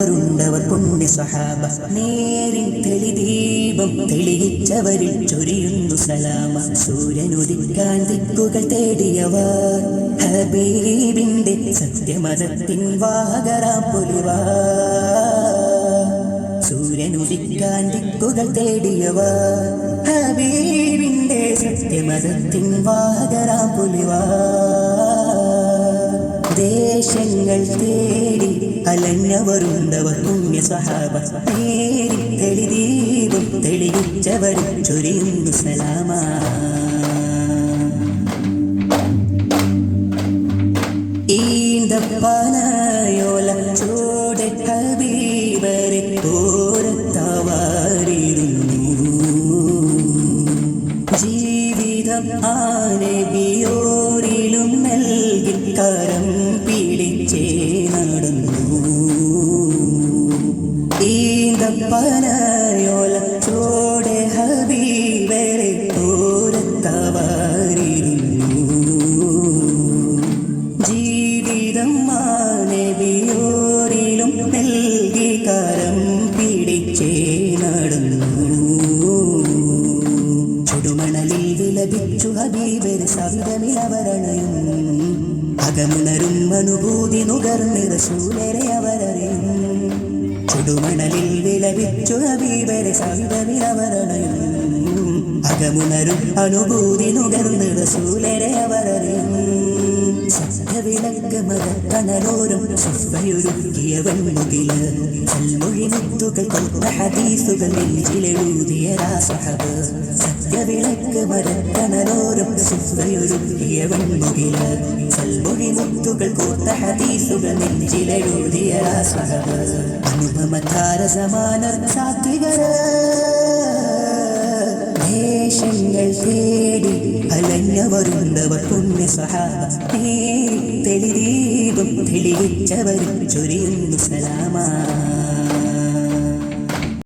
ണ്ടവർ പുണ്യ സഹാബ നേരിൻ തെളിദീപം തെളിയിച്ചവരിൽ ചൊരിയുന്നു സലാമ. സൂര്യനുദിക്കാൻ ദിക്കുകൾ തേടിയവർ ഹബീബിന്റെ സത്യമതത്തിൻ വാഹകരാം പൊലിവാ. സൂര്യനുദിക്കാൻ ദിക്കുകൾ തേടിയവർ ഹബീബിന്റെ സത്യമതത്തിൻ വാഹകരാം പൊലിവാ. ദേശങ്ങൾ തേടി അലഞ്ഞവരുണ്ടവർ പുണ്യ സഹാബ നേരിൽ തെളിദീപം തെളിയിച്ചവർ ചൊരിയുന്നു സലാമ. ഈന്തപ്പനയോല ചോടെ ഹബീബരെ ഓരത്തവാരിടുന്നു. ജീവിതം ആനബിയോരിലും നൽകി കരം പിടിച്ചേ നടന്നു. ഈന്തപ്പനയോല ചോടെ ഹബീബരെ ഓരത്തവാരിടുന്നു. ജീവിതം ആനബിയോരിലും നൽകി കരം പിടിച്ചേ നടന്നു. ചുടുമണലിൽ വിലപിച്ചു ഹബീബർ സവിതമിലവരണയും അകമുണരും അനുഭൂതി നുകർന്ന് റസൂലരെ അവരറിയും. ചുടുമണലിൽ വിലപിച്ചു ഹബീബർ സവിതമിലവരണയും അകമുണരും അനുഭൂതി നുകർന്ന് റസൂലരെ അവരറിയും. സത്യവിളക്ക് മതക്കണലോരും സ്വയൊരുക്കിയ വൻമുകില് കൽമൊഴി മുത്തുകൾ കൊണ്ട ഹദീസുകൾ നെഞ്ചിലെഴുതിയ രാസഹബ്. സത്യവിളക്ക് മതക്കണലോരും സ്വയൊരുക്കിയ വൻമുകില് കൽമൊഴി മുത്തുകൾ കൊണ്ട ഹദീസുകൾ നെഞ്ചിലെഴുതിയ രാസഹബ്. അനുപമധാര സമാനർ സാത്വികര് ദേശങ്ങൾ തേടി അലഞ്ഞവരുണ്ടവർ പുണ്യ സഹാബ നേരിൽ തെളിദീപം തെളിയിച്ചവർ ചൊരിയുന്നു സലാമ.